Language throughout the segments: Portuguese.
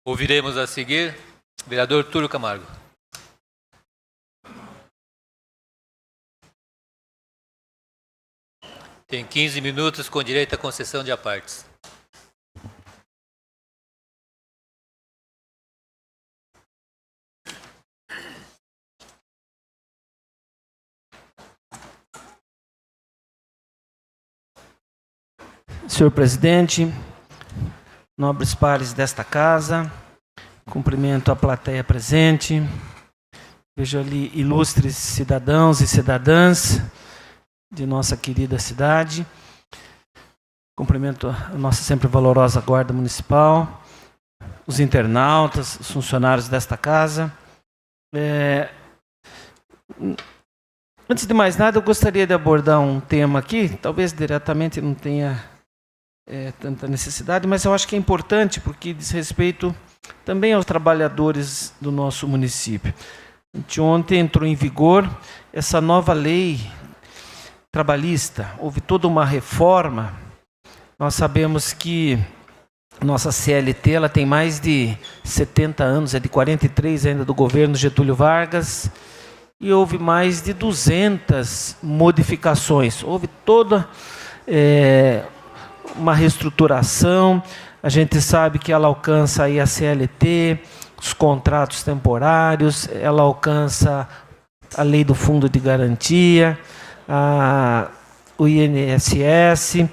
Ouviremos a seguir vereador Túlio Camargo. Tem 15 minutos com direito à concessão de apartes. Senhor presidente, nobres pares desta casa, cumprimento a plateia presente, vejo ali ilustres cidadãos e cidadãs de nossa querida cidade, cumprimento a nossa sempre valorosa Guarda Municipal, os internautas, os funcionários desta casa. Antes de mais nada, eu gostaria de abordar um tema aqui, talvez diretamente não tenha tanta necessidade, mas eu acho que é importante porque diz respeito também aos trabalhadores do nosso município. Ontem entrou em vigor essa nova lei trabalhista, houve toda uma reforma. Nós sabemos que nossa CLT ela tem mais de 70 anos, é de 43 ainda do governo Getúlio Vargas, e houve mais de 200 modificações, houve toda uma reestruturação. A gente sabe que ela alcança aí a CLT, os contratos temporários, ela alcança a lei do fundo de garantia, o INSS,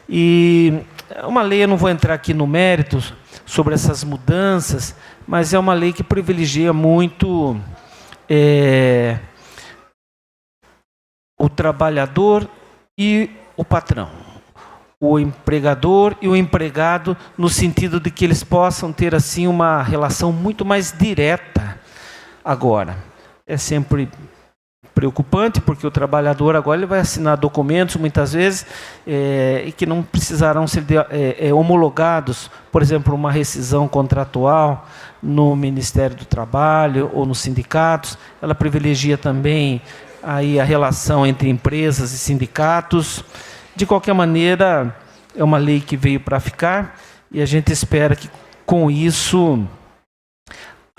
e é uma lei, eu não vou entrar aqui no mérito sobre essas mudanças, mas é uma lei que privilegia muito o trabalhador e o patrão, o empregador e o empregado, no sentido de que eles possam ter assim uma relação muito mais direta agora. É sempre preocupante, porque o trabalhador agora ele vai assinar documentos, muitas vezes, e que não precisarão ser homologados, por exemplo, uma rescisão contratual no Ministério do Trabalho ou nos sindicatos. Ela privilegia também aí a relação entre empresas e sindicatos. De qualquer maneira, é uma lei que veio para ficar e a gente espera que, com isso,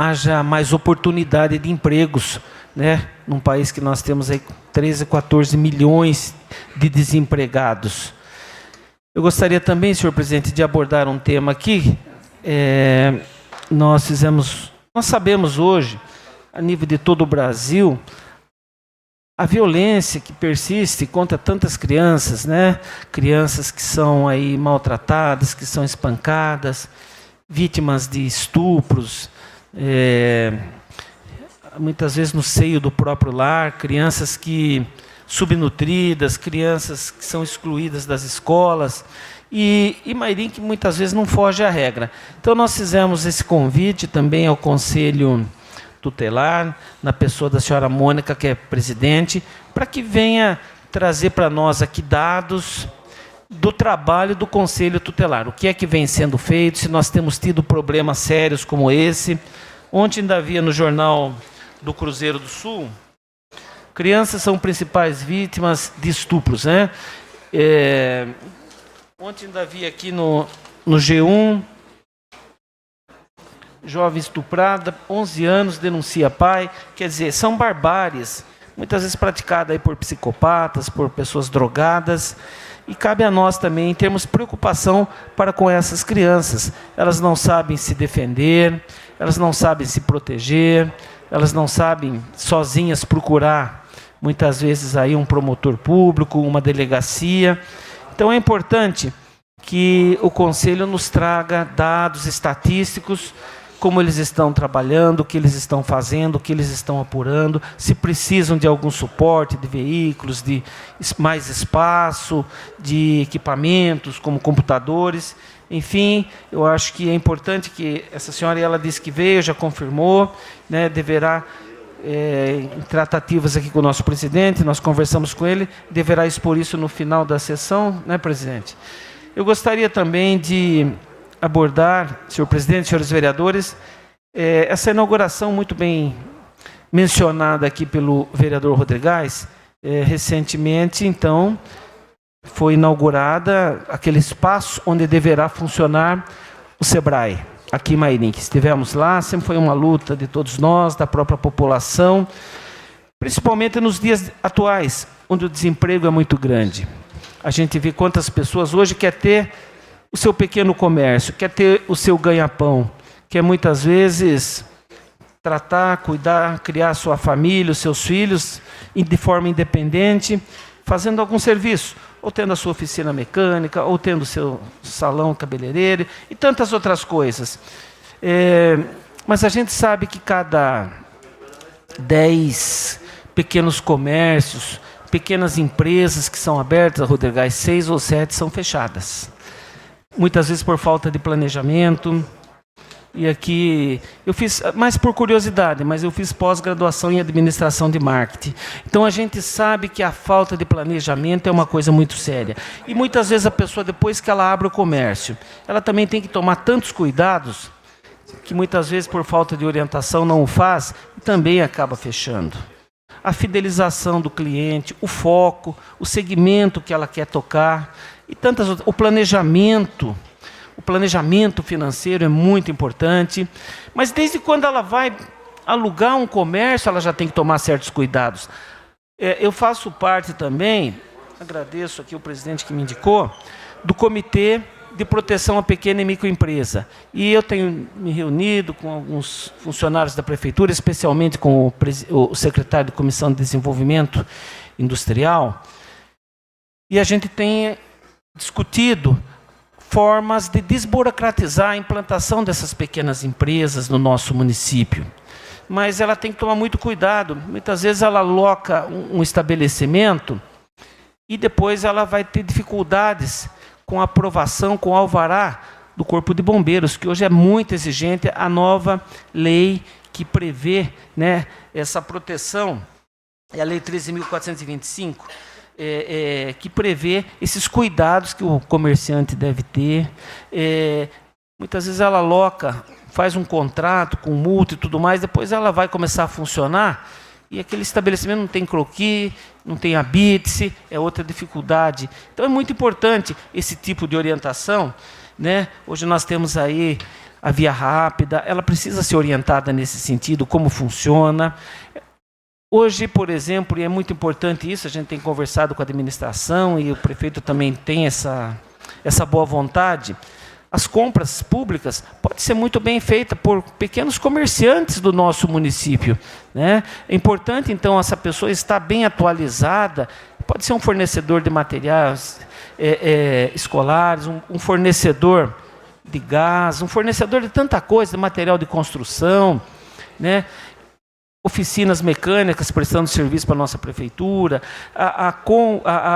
haja mais oportunidade de empregos, né? Num país que nós temos aí 13, 14 milhões de desempregados. Eu gostaria também, senhor presidente, de abordar um tema aqui. Nós sabemos hoje, a nível de todo o Brasil, a violência que persiste contra tantas crianças, né? Crianças que são aí maltratadas, que são espancadas, vítimas de estupros, muitas vezes no seio do próprio lar, crianças que subnutridas, crianças que são excluídas das escolas, e Mairim que muitas vezes não foge à regra. Então nós fizemos esse convite também ao Conselho Tutelar, na pessoa da senhora Mônica, que é presidente, para que venha trazer para nós aqui dados do trabalho do Conselho Tutelar. O que é que vem sendo feito, se nós temos tido problemas sérios como esse. Ontem ainda havia no Jornal do Cruzeiro do Sul, crianças são principais vítimas de estupros, né? Ontem ainda havia aqui no G1, jovem estuprada, 11 anos, denuncia pai. Quer dizer, são barbáries, muitas vezes praticadas aí por psicopatas, por pessoas drogadas, e cabe a nós também termos preocupação para com essas crianças. Elas não sabem se defender, elas não sabem se proteger, elas não sabem sozinhas procurar, muitas vezes, aí um promotor público, uma delegacia. Então é importante que o Conselho nos traga dados estatísticos, como eles estão trabalhando, o que eles estão fazendo, o que eles estão apurando, se precisam de algum suporte de veículos, de mais espaço, de equipamentos como computadores. Enfim, eu acho que é importante que essa senhora, ela disse que veio, já confirmou, né, deverá, em tratativas aqui com o nosso presidente, nós conversamos com ele, deverá expor isso no final da sessão, né, presidente? Eu gostaria também de abordar, senhor presidente, senhores vereadores, essa inauguração muito bem mencionada aqui pelo vereador Rodrigues. Recentemente, então, foi inaugurada aquele espaço onde deverá funcionar o SEBRAE. aqui em Mairim, que estivemos lá, sempre foi uma luta de todos nós, da própria população, principalmente nos dias atuais, onde o desemprego é muito grande. A gente vê quantas pessoas hoje quer ter o seu pequeno comércio, quer ter o seu ganha-pão, quer muitas vezes tratar, cuidar, criar sua família, os seus filhos, de forma independente, fazendo algum serviço, ou tendo a sua oficina mecânica, ou tendo o seu salão cabeleireiro, e tantas outras coisas. Mas a gente sabe que cada 10 pequenos comércios, pequenas empresas que são abertas, Rodrigues, 6 ou 7 são fechadas. Muitas vezes por falta de planejamento. E aqui, eu fiz, mais por curiosidade, mas eu fiz pós-graduação em administração de marketing. Então a gente sabe que a falta de planejamento é uma coisa muito séria. E muitas vezes a pessoa, depois que ela abre o comércio, ela também tem que tomar tantos cuidados, que muitas vezes por falta de orientação não o faz, e também acaba fechando. A fidelização do cliente, o foco, o segmento que ela quer tocar, e tantas outras, o planejamento. O planejamento financeiro é muito importante, mas desde quando ela vai alugar um comércio, ela já tem que tomar certos cuidados. Eu faço parte também, agradeço aqui o presidente que me indicou, do Comitê de Proteção à Pequena e Microempresa. E eu tenho me reunido com alguns funcionários da Prefeitura, especialmente com o secretário de Comissão de Desenvolvimento Industrial, e a gente tem discutido formas de desburocratizar a implantação dessas pequenas empresas no nosso município. Mas ela tem que tomar muito cuidado. Muitas vezes ela aloca um estabelecimento e depois ela vai ter dificuldades com a aprovação, com o alvará do Corpo de Bombeiros, que hoje é muito exigente, a nova lei que prevê, né, essa proteção, é a Lei 13.425, que prevê esses cuidados que o comerciante deve ter. Muitas vezes ela aloca, faz um contrato com multa e tudo mais, depois ela vai começar a funcionar e aquele estabelecimento não tem croquis, não tem habite-se, é outra dificuldade. Então é muito importante esse tipo de orientação, né? Hoje nós temos aí a via rápida, ela precisa ser orientada nesse sentido, como funciona. Hoje, por exemplo, e é muito importante isso, a gente tem conversado com a administração e o prefeito também tem essa boa vontade, as compras públicas podem ser muito bem feitas por pequenos comerciantes do nosso município, né? É importante, então, essa pessoa estar bem atualizada, pode ser um fornecedor de materiais escolares, um fornecedor de gás, um fornecedor de tanta coisa, de material de construção, né? Oficinas mecânicas prestando serviço para a nossa prefeitura.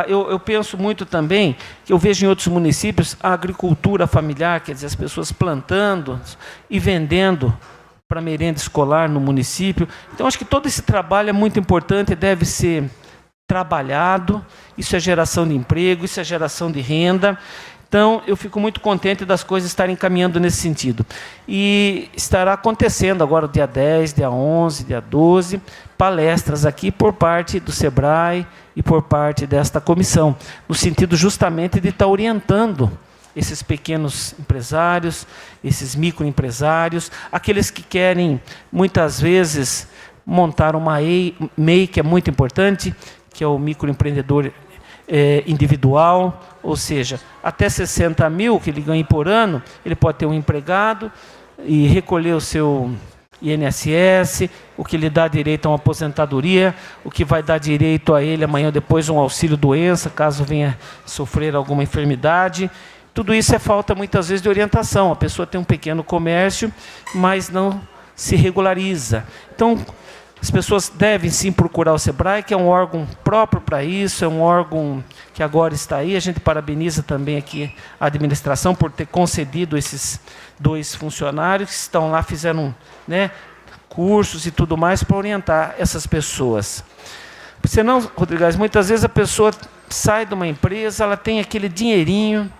Eu penso muito também, que eu vejo em outros municípios, a agricultura familiar, quer dizer, as pessoas plantando e vendendo para merenda escolar no município. Então, acho que todo esse trabalho é muito importante, deve ser trabalhado, isso é geração de emprego, isso é geração de renda. Então, eu fico muito contente das coisas estarem caminhando nesse sentido. E estará acontecendo agora, dia 10, dia 11, dia 12, palestras aqui por parte do SEBRAE e por parte desta comissão, no sentido justamente de estar orientando esses pequenos empresários, esses microempresários, aqueles que querem, muitas vezes, montar uma MEI, que é muito importante, que é o microempreendedor individual, ou seja, até 60 mil que ele ganha por ano, ele pode ter um empregado e recolher o seu INSS, o que lhe dá direito a uma aposentadoria, o que vai dar direito a ele amanhã ou depois um auxílio-doença, caso venha sofrer alguma enfermidade. Tudo isso é falta, muitas vezes, de orientação. A pessoa tem um pequeno comércio, mas não se regulariza. Então, as pessoas devem sim procurar o SEBRAE, que é um órgão próprio para isso, é um órgão que agora está aí. A gente parabeniza também aqui a administração por ter concedido esses 2 funcionários que estão lá, fizeram, né, cursos e tudo mais para orientar essas pessoas. Senão, Rodrigues, muitas vezes a pessoa sai de uma empresa, ela tem aquele dinheirinho,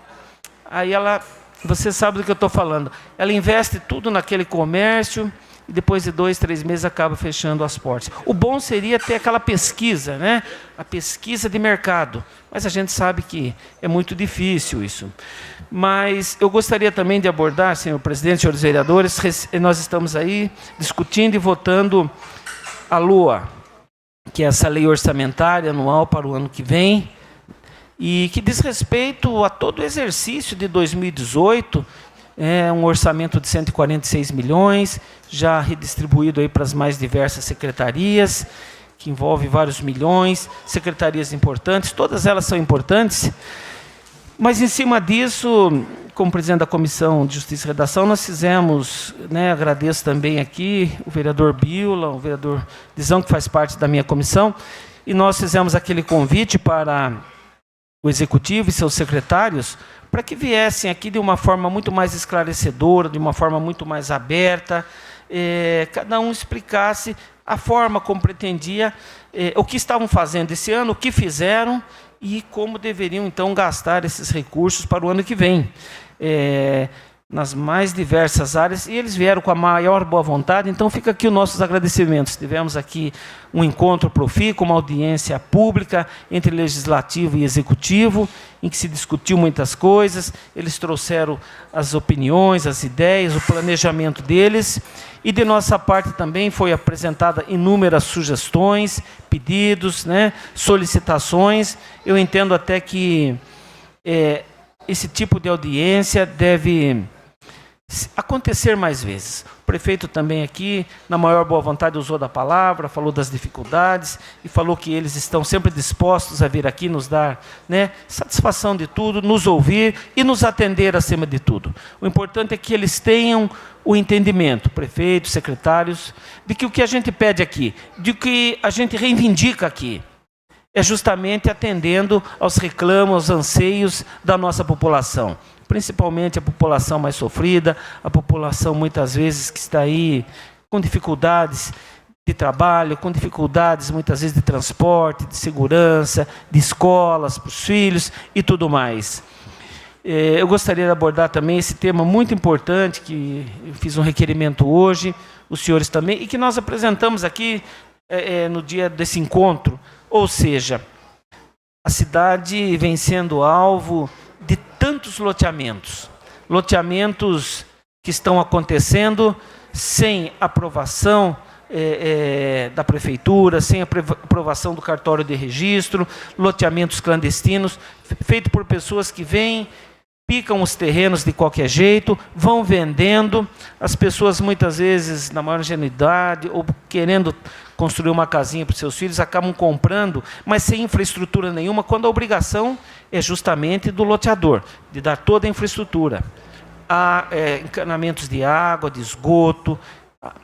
aí ela, você sabe do que eu estou falando, ela investe tudo naquele comércio, e depois de 2, 3 meses acaba fechando as portas. O bom seria ter aquela pesquisa, né? A pesquisa de mercado, mas a gente sabe que é muito difícil isso. Mas eu gostaria também de abordar, senhor presidente, senhores vereadores, nós estamos aí discutindo e votando a LOA, que é essa lei orçamentária anual para o ano que vem, e que diz respeito a todo o exercício de 2018, um orçamento de 146 milhões, já redistribuído aí para as mais diversas secretarias, que envolve vários milhões, secretarias importantes, todas elas são importantes, mas em cima disso, como presidente da Comissão de Justiça e Redação, nós fizemos, agradeço também aqui o vereador Biola, o vereador Dizão, que faz parte da minha comissão, e nós fizemos aquele convite para o Executivo e seus secretários, para que viessem aqui de uma forma muito mais esclarecedora, de uma forma muito mais aberta, cada um explicasse a forma como pretendia, o que estavam fazendo esse ano, o que fizeram e como deveriam, então, gastar esses recursos para o ano que vem, nas mais diversas áreas, e eles vieram com a maior boa vontade, então fica aqui os nossos agradecimentos. Tivemos aqui um encontro profícuo, uma audiência pública entre Legislativo e Executivo, em que se discutiu muitas coisas, eles trouxeram as opiniões, as ideias, o planejamento deles, e de nossa parte também foi apresentada inúmeras sugestões, pedidos, solicitações. Eu entendo até que esse tipo de audiência deve acontecer mais vezes. O prefeito também aqui, na maior boa vontade, usou da palavra, falou das dificuldades e falou que eles estão sempre dispostos a vir aqui nos dar satisfação de tudo, nos ouvir e nos atender acima de tudo. O importante é que eles tenham o entendimento, prefeitos, secretários, de que o que a gente pede aqui, de que a gente reivindica aqui, é justamente atendendo aos reclamos, aos anseios da nossa população, principalmente a população mais sofrida, a população muitas vezes que está aí com dificuldades de trabalho, com dificuldades muitas vezes de transporte, de segurança, de escolas para os filhos e tudo mais. Eu gostaria de abordar também esse tema muito importante, que eu fiz um requerimento hoje, os senhores também, e que nós apresentamos aqui no dia desse encontro, ou seja, a cidade vem sendo alvo de tantos loteamentos que estão acontecendo sem aprovação da prefeitura, sem aprovação do cartório de registro, loteamentos clandestinos, feito por pessoas que vêm, picam os terrenos de qualquer jeito, vão vendendo, as pessoas muitas vezes, na maior ingenuidade, ou querendo construir uma casinha para os seus filhos, acabam comprando, mas sem infraestrutura nenhuma, quando a obrigação é justamente do loteador, de dar toda a infraestrutura. Há encanamentos de água, de esgoto,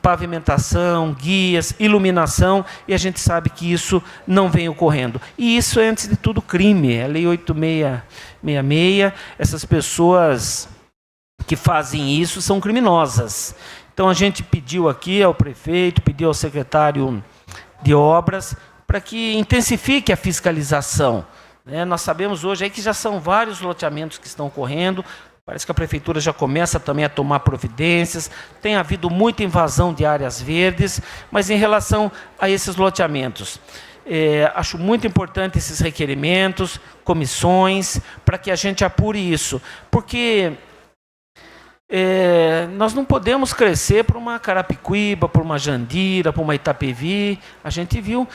pavimentação, guias, iluminação, e a gente sabe que isso não vem ocorrendo. E isso é, antes de tudo, crime. A Lei 8666, essas pessoas que fazem isso são criminosas. Então, a gente pediu aqui ao prefeito, pediu ao secretário de obras, para que intensifique a fiscalização. Nós sabemos hoje aí que já são vários loteamentos que estão ocorrendo. Parece que a prefeitura já começa também a tomar providências, tem havido muita invasão de áreas verdes, mas em relação a esses loteamentos, acho muito importante esses requerimentos, comissões, para que a gente apure isso, porque nós não podemos crescer para uma Carapicuíba, para uma Jandira, para uma Itapevi. A gente viu,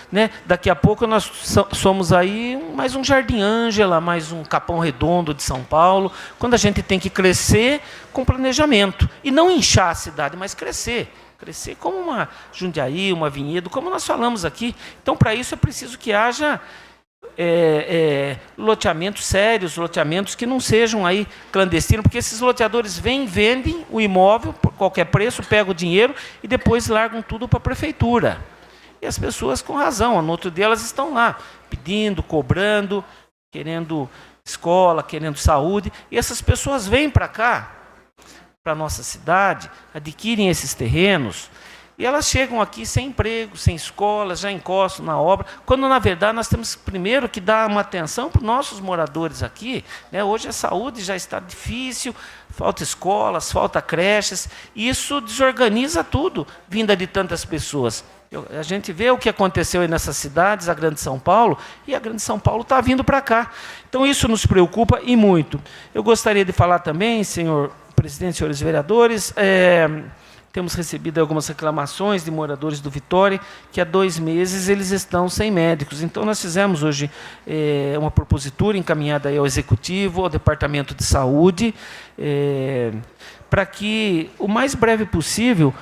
daqui a pouco nós somos aí mais um Jardim Ângela, mais um Capão Redondo de São Paulo, quando a gente tem que crescer com planejamento, e não inchar a cidade, mas crescer como uma Jundiaí, uma Vinhedo, como nós falamos aqui. Então, para isso é preciso que haja loteamentos sérios, loteamentos que não sejam aí clandestinos, porque esses loteadores vêm, vendem o imóvel por qualquer preço, pegam o dinheiro e depois largam tudo para a prefeitura. E as pessoas, com razão, no outro dia elas estão lá pedindo, cobrando, querendo escola, querendo saúde, e essas pessoas vêm para cá, para a nossa cidade, adquirem esses terrenos, E elas chegam aqui sem emprego, sem escola, já encostam na obra, quando, na verdade, nós temos primeiro que dar uma atenção para os nossos moradores aqui, né? Hoje a saúde já está difícil, falta escolas, falta creches, e isso desorganiza tudo, vinda de tantas pessoas. A gente vê o que aconteceu aí nessas cidades, a Grande São Paulo, e a Grande São Paulo está vindo para cá. Então, isso nos preocupa e muito. Eu gostaria de falar também, senhor presidente, senhores vereadores, temos recebido algumas reclamações de moradores do Vitória, que há 2 meses eles estão sem médicos. Então, nós fizemos hoje uma propositura encaminhada aí ao Executivo, ao Departamento de Saúde, para que, o mais breve possível,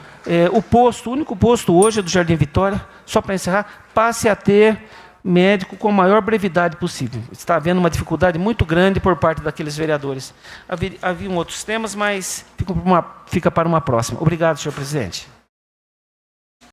o único posto hoje do Jardim Vitória, só para encerrar, passe a ter médico com a maior brevidade possível. Está havendo uma dificuldade muito grande por parte daqueles vereadores. Haviam outros temas, mas fica para uma próxima. Obrigado, senhor presidente.